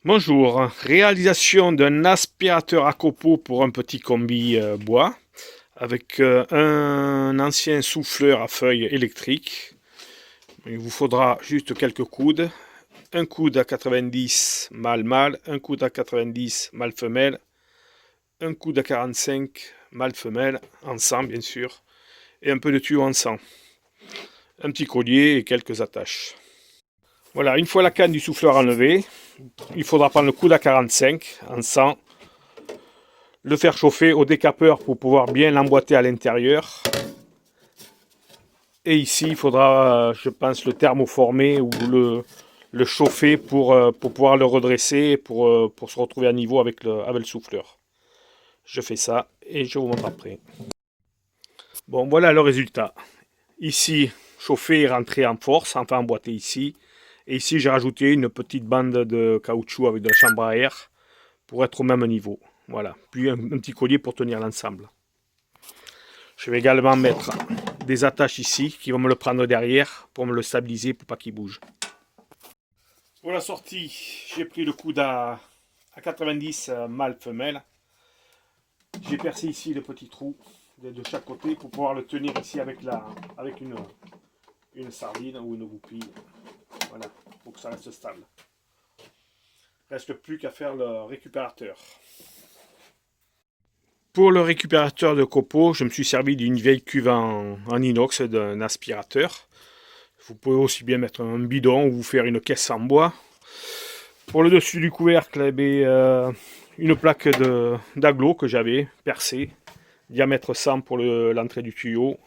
Bonjour, réalisation d'un aspirateur à copeaux pour un petit combi bois avec un ancien souffleur à feuilles électrique. Il vous faudra juste quelques coudes, un coude à 90 mâle, un coude à 90 mâle femelle, un coude à 45 mâle femelle, en sang bien sûr, et un peu de tuyau en sang, un petit collier et quelques attaches. Voilà, une fois la canne du souffleur enlevée, il faudra prendre le coude à 45 en 100, le faire chauffer au décapeur pour pouvoir bien l'emboîter à l'intérieur. Et ici, il faudra, je pense, le thermoformer ou le chauffer pour pouvoir le redresser, pour se retrouver à niveau avec le souffleur. Je fais ça et je vous montre après. Bon, voilà le résultat. Ici, chauffé et rentré en force, enfin emboîté ici. Et ici, j'ai rajouté une petite bande de caoutchouc avec de la chambre à air pour être au même niveau. Voilà. Puis un petit collier pour tenir l'ensemble. Je vais également mettre des attaches ici qui vont me le prendre derrière pour me le stabiliser pour pas qu'il bouge. Pour la sortie, j'ai pris le coude à 90 mâle femelle. J'ai percé ici le petit trou de chaque côté pour pouvoir le tenir ici avec une sardine ou une goupille. Voilà, pour que ça reste stable. Reste plus qu'à faire le récupérateur. Pour le récupérateur de copeaux, je me suis servi d'une vieille cuve en inox d'un aspirateur. Vous pouvez aussi bien mettre un bidon ou vous faire une caisse en bois. Pour le dessus du couvercle, une plaque d'agglo que j'avais percée, diamètre 100 pour l'entrée du tuyau,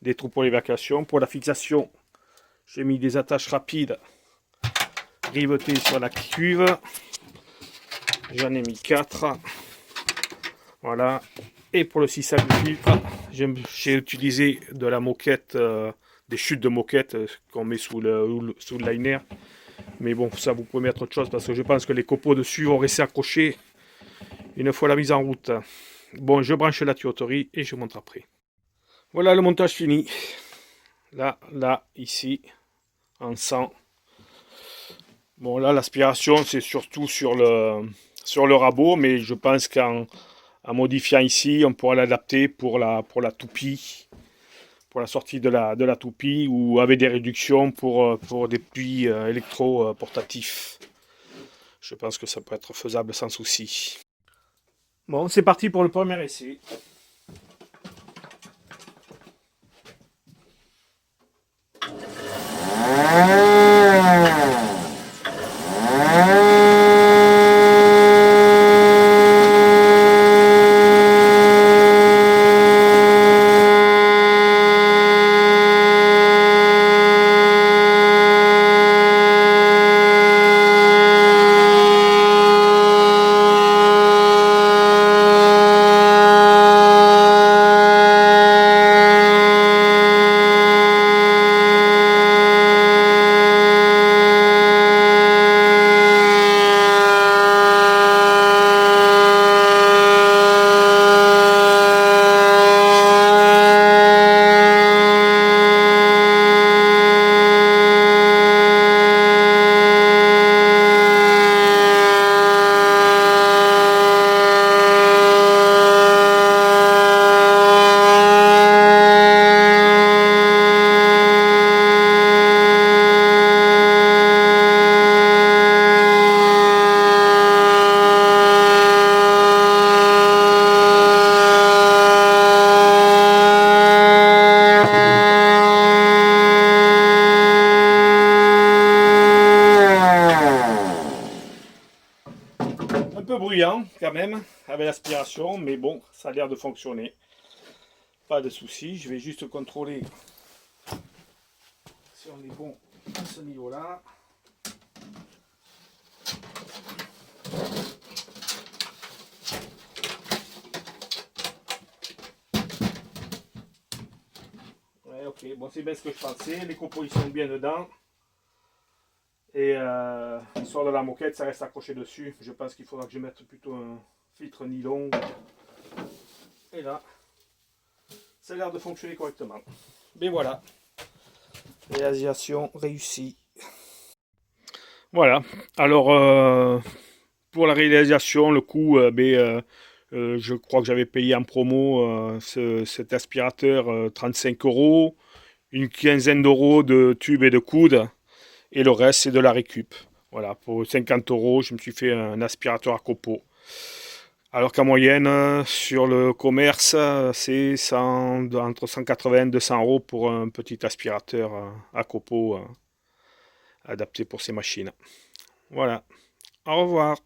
des trous pour l'évacuation. Pour la fixation, j'ai mis des attaches rapides rivetées sur la cuve. J'en ai mis 4. Voilà. Et pour le sissage du filtre, j'ai utilisé de la moquette, des chutes de moquette qu'on met sous le liner. Mais bon, ça vous pouvez mettre autre chose parce que je pense que les copeaux dessus vont rester accrochés une fois la mise en route. Bon, je branche la tuyauterie et je montre après. Voilà le montage fini. Là, ici, en 100. Bon, là, l'aspiration, c'est surtout sur le rabot, mais je pense qu'en modifiant ici, on pourra l'adapter pour la toupie, pour la sortie de la toupie, ou avec des réductions pour des puits électro portatifs. Je pense que ça peut être faisable sans souci. Bon, c'est parti pour le premier essai. Un peu bruyant quand même avec l'aspiration, mais bon, ça a l'air de fonctionner. Pas de souci, je vais juste contrôler si on est bon à ce niveau-là. Ouais, ok, bon, c'est bien ce que je pensais. Les copeaux ils sont bien dedans. Et l'histoire de la moquette, ça reste accroché dessus. Je pense qu'il faudra que je mette plutôt un filtre nylon. Et là, ça a l'air de fonctionner correctement. Mais voilà, réalisation réussie. Voilà, alors pour la réalisation, le coût, je crois que j'avais payé en promo cet aspirateur 35 euros, une quinzaine d'euros de tubes et de coudes, et le reste c'est de la récup. Voilà, pour 50 euros, je me suis fait un aspirateur à copeaux. Alors qu'en moyenne, sur le commerce, c'est entre 180 et 200 euros pour un petit aspirateur à copeaux adapté pour ces machines. Voilà, au revoir.